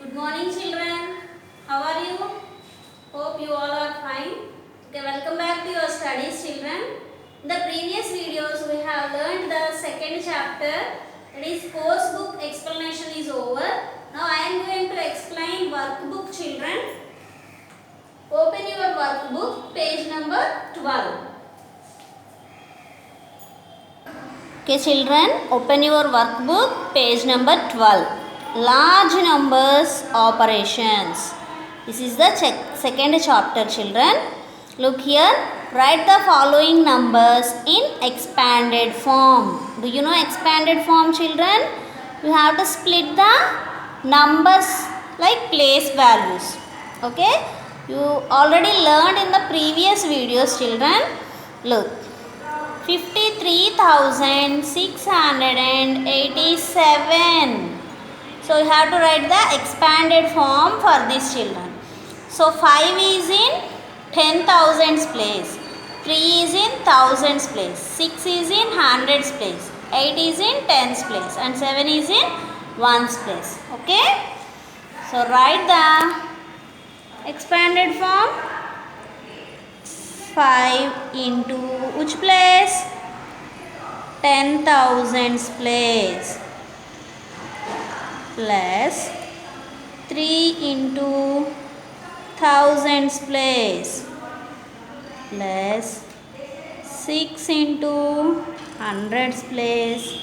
Good morning children. How are you? Hope you all are fine. Okay, welcome back to your studies children. In the previous videos we have learned the second chapter, that is course book explanation is over. Now I am going to explain workbook children. Open your workbook, page number 12. Okay children, open your workbook, page number 12. Large numbers operations. This is the second chapter children. Look here, write the following numbers in expanded form. Do you know expanded form children? You have to split the numbers like place values. Okay, you already learned in the previous videos children. Look, 53,687. So you have to write the expanded form for these children. So 5 is in 10,000s place, 3 is in thousands place, 6 is in hundreds place, 8 is in tens place, and 7 is in ones place. Okay? So write the expanded form. 5 into which place? 10,000s place, plus 3 into thousands place, plus 6 into hundreds place,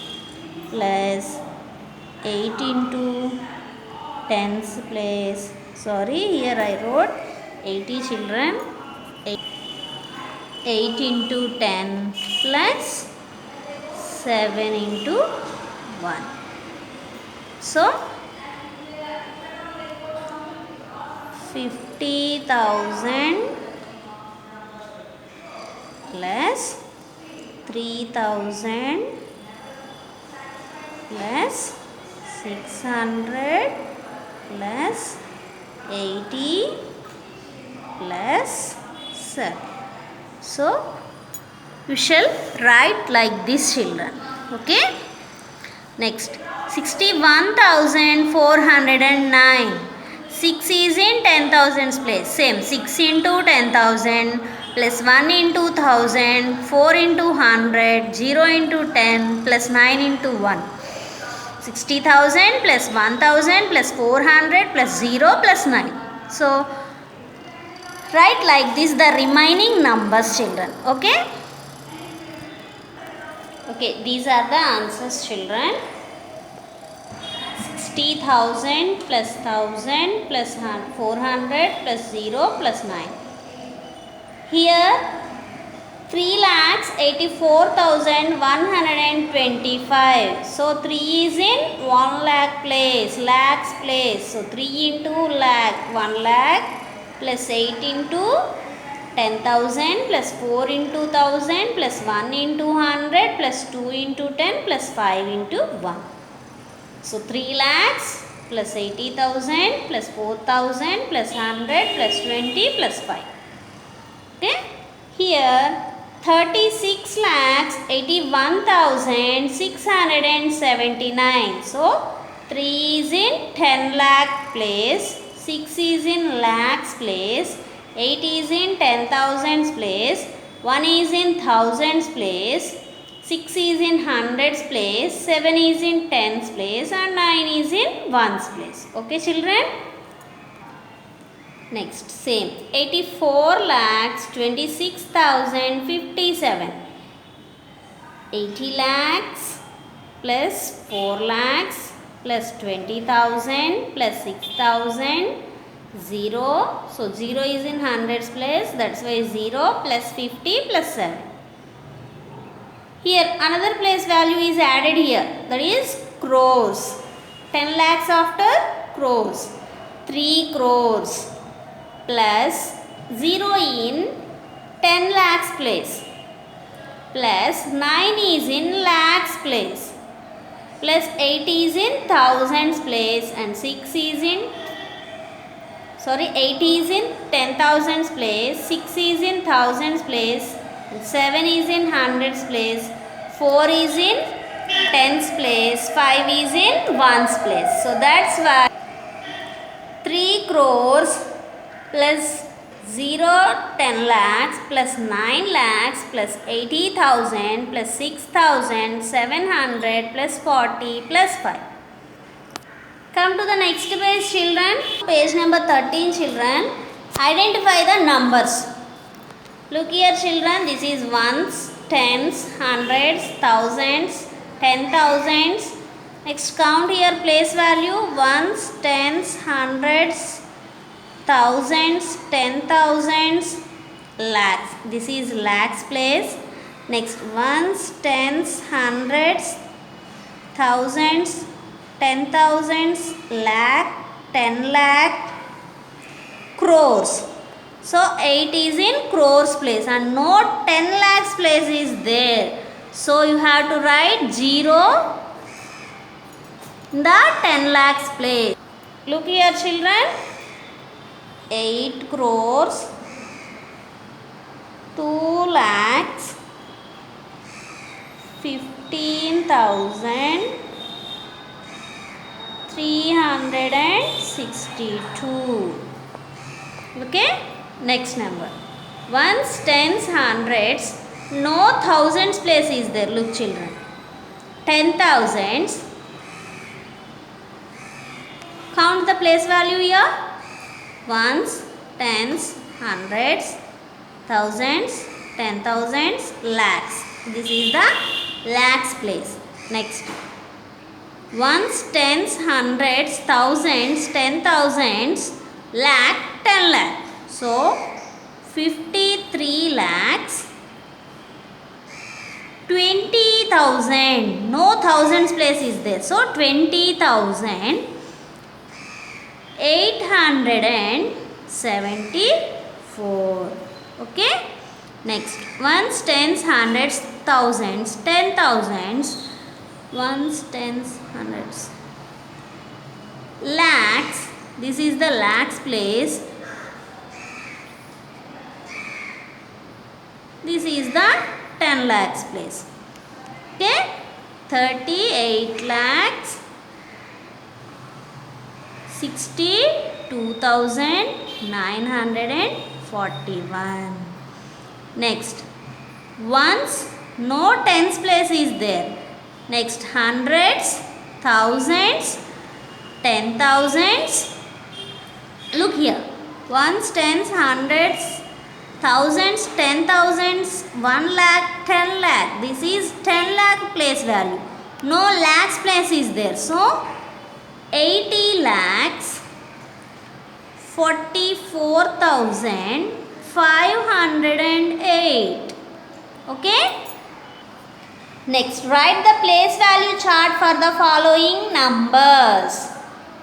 plus 8 into tens place. Sorry, here I wrote 80 children. 8 into 10 plus 7 into 1. So 50,000 plus 3,000 plus 600 plus 80 plus 7. So you shall write like this children. Okay. Next, 61,409. 6 is in 10,000's place. Same, 6 into 10,000 plus 1 into 1,000, 4 into 100, 0 into 10 plus 9 into 1. 60,000 plus 1,000 plus 400 plus 0 plus 9. So, write like this the remaining numbers children. Okay. Okay, these are the answers children. 60,000 plus 1,000 plus 400 plus 0 plus 9. Here 3,84,125. So 3 is in 1 lakh place, lakhs place. So 3 into lakh, 1 lakh plus 8 into 10,000 plus 4 into 1,000 plus 1 into 100 plus 2 into 10 plus 5 into 1. So 3 lakhs plus 80,000 plus 4,000 plus 100 plus 20 plus 5. Okay. Here 36 lakhs 81,679. So 3 is in 10 lakh place, 6 is in lakhs place, 8 is in 10,000s place, 1 is in thousands place, 6 is in hundreds place, 7 is in tens place, and 9 is in ones place. Okay children? Next, same. 84 lakhs 26,057. 80 lakhs plus 4 lakhs plus 20,000 plus 6,000. 0. So 0 is in hundreds place, that's why 0 plus 50 plus 7. Here another place value is added here, that is crores. 10 lakhs after crores. 3 crores plus 0 in 10 lakhs place, plus 9 is in lakhs place, plus 8 is in thousands place, and 6 is in 8 is in 10,000s place, 6 is in thousands place, 7 is in hundreds place, 4 is in tens place, 5 is in ones place. So that's why 3 crores plus 0 10 lakhs plus 9 lakhs plus 80,000 plus 6,700 plus 40 plus 5. Come to the next page, children. Page number 13, children. Identify the numbers. Look here, children. This is ones, tens, hundreds, thousands, 10,000s. Next, count here place value. Ones, tens, hundreds, thousands, 10,000s, lakhs. This is lakhs place. Next, ones, tens, hundreds, thousands, 10,000s, lakh, 10 lakh, crores. So 8 is in crores place and no 10 lakhs place is there. So you have to write 0 in the 10 lakhs place. Look here, children. 8 crores, 2 lakhs, 15,000, 362. Okay, next number. Ones, tens, hundreds, no thousands place is there. Look, children. 10,000s. Count the place value here. Ones, tens, hundreds, thousands, 10,000s, lakhs. This is the lakhs place. Next. Ones, tens, hundreds, thousands, 10,000s, lakh, 10 lakh. So 53 lakhs, 20,000. No thousands place is there. So 20,000. 874. Okay. Next, ones, tens, hundreds, thousands, 10,000s, ones, tens, hundreds, lakhs. This is the lakhs place. This is the 10 lakhs place. Okay. 38 lakhs, 62,941. Next, ones, no tens place is there. Next, hundreds, thousands, 10,000s. Look here. Ones, tens, hundreds, thousands, 10,000s, 1 lakh, 10 lakh. This is 10 lakh place value. No lakhs place is there. So 80 lakhs, 44,508. Okay. Next, write the place value chart for the following numbers.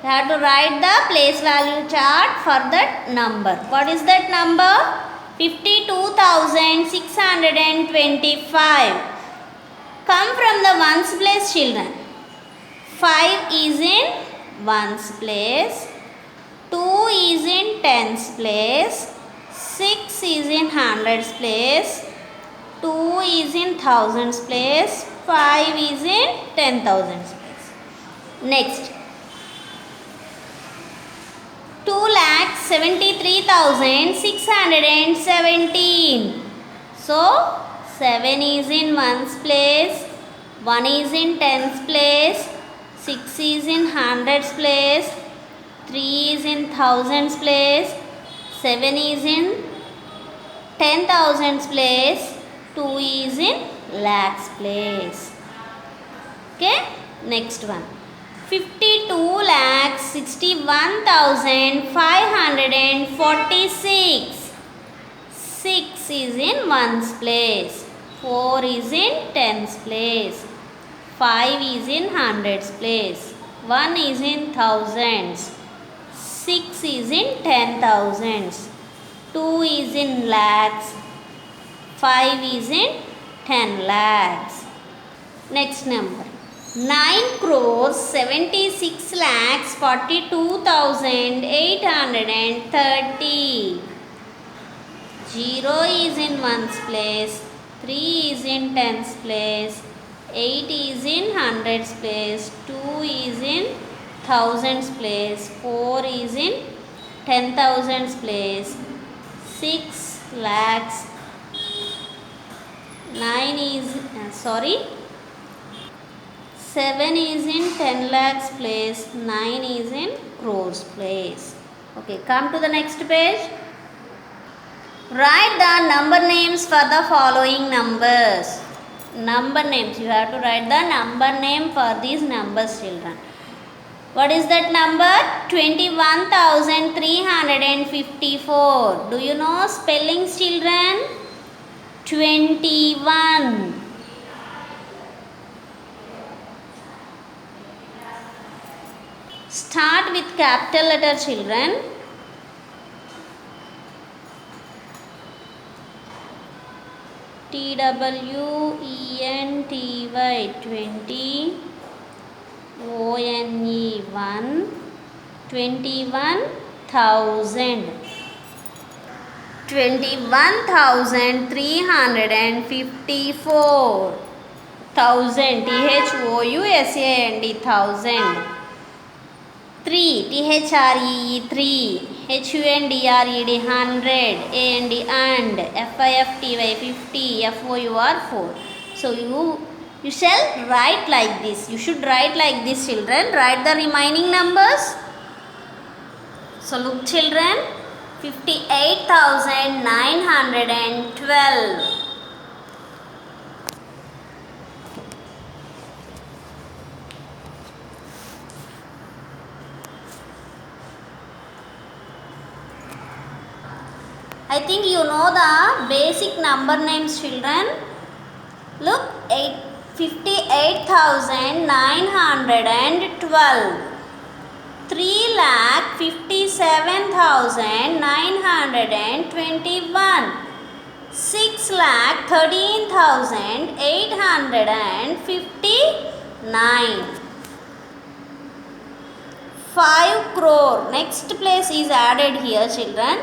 You have to write the place value chart for that number. What is that number? 52,625. Come from the ones place, children. 5 is in ones place, 2 is in tens place, 6 is in hundreds place, 2 is in thousands place, 5 is in 10,000s place. Next, 2,73,617. So 7 is in ones place, 1 is in tens place, 6 is in hundreds place, 3 is in thousands place, 7 is in 10,000s place, 2 is in lakhs place. Okay, next one. 52,61,546. 6 is in ones place, 4 is in tens place, 5 is in hundreds place, 1 is in thousands, 6 is in 10,000s, 2 is in lakhs, 5 is in 10 lakhs. Next number. 9 crores 76 lakhs 42,830. 0 is in ones place, 3 is in tens place, 8 is in hundreds place, 2 is in thousands place, 4 is in 10,000s place, 6 lakhs, 9 is 7 is in 10 lakhs place, 9 is in crores place. Okay, come to the next page. Write the number names for the following numbers. Number names, you have to write the number name for these numbers, children. What is that number? 21,354. Do you know spellings, children? 21. Start with capital letter, children. TWENTY, 20. ONE, 1. 21,000. 21,354. Thousand. THOUSAND. Thousand. 3. THREE, 3. HUNDRED, 100. AND, FIFTY, 50. FOUR, 4. So you shall write like this. You should write like this, children. Write the remaining numbers. So look, children, 58,912. I think you know the basic number names, children. Look, 58,912. 3,57,921. 6,13,859. 5 crore. Next place is added here, children.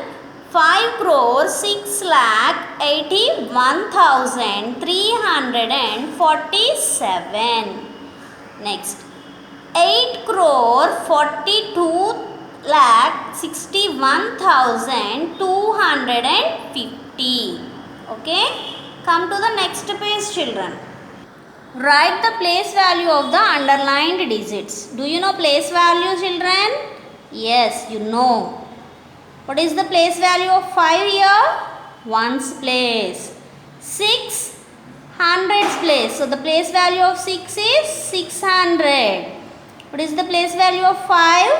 5 crore 6,81,347. Next, 8 crore 42,61,250. Okay, come to the next page, children. Write the place value of the underlined digits. Do you know place value, children? Yes, you know. What is the place value of 5 here? Ones place. 6, hundreds place. So the place value of 6 is 600. What is the place value of 5?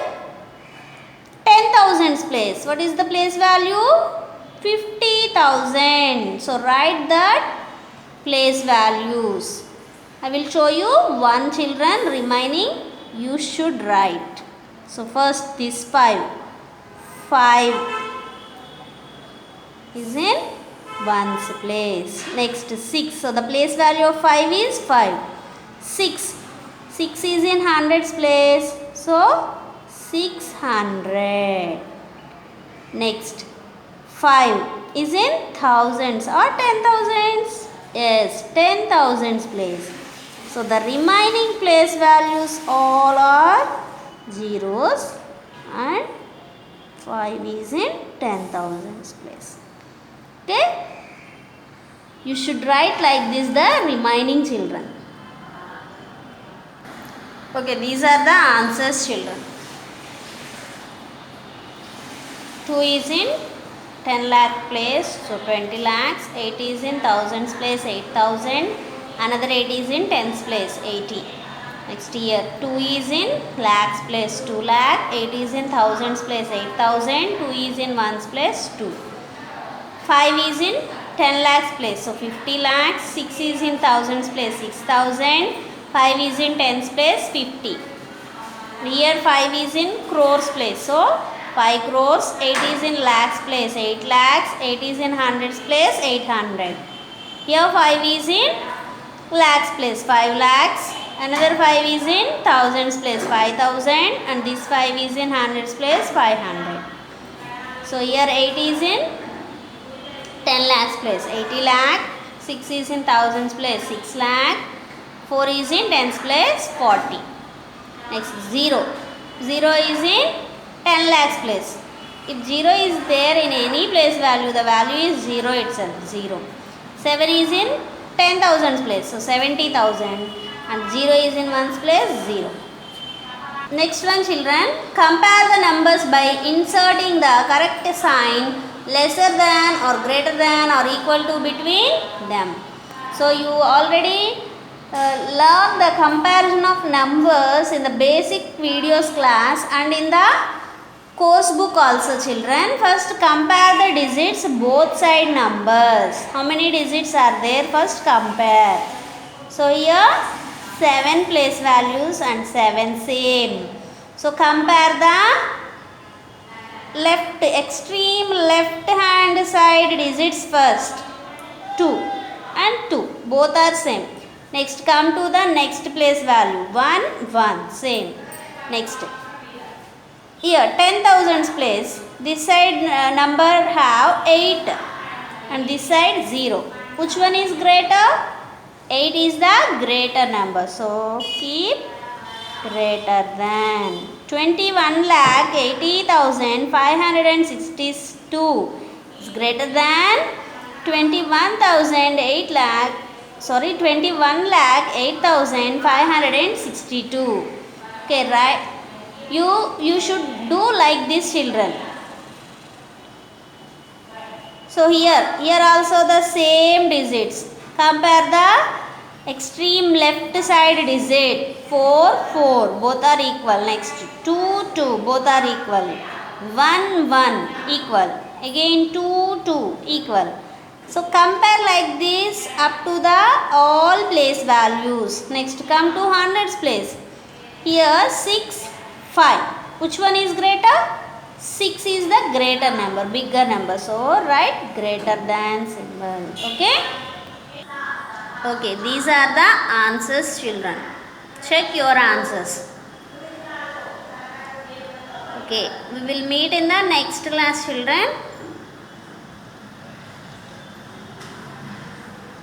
10,000s place. What is the place value? 50,000. So write that place values. I will show you one, children. Remaining you should write. So first this 5. 5 is in ones place. Next 6. So the place value of 5 is 5. 6. 6 is in hundreds place. So 600. Next 5 is in thousands or 10,000s. Yes, 10,000s place. So the remaining place values all are zeros and 5 is in 10,000s place. Okay, you should write like this the remaining, children. Okay, these are the answers, children. 2 is in 10 lakh place, so 20 lakhs. 8 is in thousands place, 8,000. Another 8 is in tens place, 80. Next here 2 is in lakhs place, 2 lakh. 8 is in thousands place, 8,000. 2 is in ones place, 2. 5 is in 10 lakhs place, so 50 lakhs. 6 is in thousands place, 6,000. 5 is in tens place, 50. Here 5 is in crores place, so 5 crores. 8 is in lakhs place, 8 lakhs. 8 is in hundreds place, 800. Here 5 is in lakhs place, 5 lakhs. Another 5 is in thousands place, 5,000. And this 5 is in hundreds place, 500. So here 8 is in 10 lakhs place, 80 lakh. 6 is in thousands place, 6 lakh. 4 is in tens place, 40. Next 0. 0 is in 10 lakhs place. If 0 is there in any place value, the value is 0 itself, 0. 7 is in 10,000 place, so 70,000, and 0 is in 1's place, 0. Next one, children, compare the numbers by inserting the correct sign lesser than or greater than or equal to between them. So you already learn the comparison of numbers in the basic videos class and in the course book also, children. First compare the digits, both side numbers. How many digits are there? First compare. So here 7 place values and 7 same. So compare the left, extreme left hand side digits first. 2 and 2, both are same. Next come to the next place value, 1, 1, same. Next, here 10,000's place, this side number have 8 and this side 0. Which one is greater? 8 is the greater number, so keep greater than. 21,80,562 is greater than 21,08,562. Okay, right? You should do like this, children. So here also the same digits. Compare the extreme left side digit. 4, 4, both are equal. Next 2, 2, both are equal. 1, 1, equal. Again 2, 2, equal. So compare like this up to the all place values. Next come to hundreds place. Here 6, 5. Which one is greater? 6 is the greater number, bigger number. So write greater than symbol. Okay? Okay, these are the answers, children. Check your answers. Okay, we will meet in the next class, children.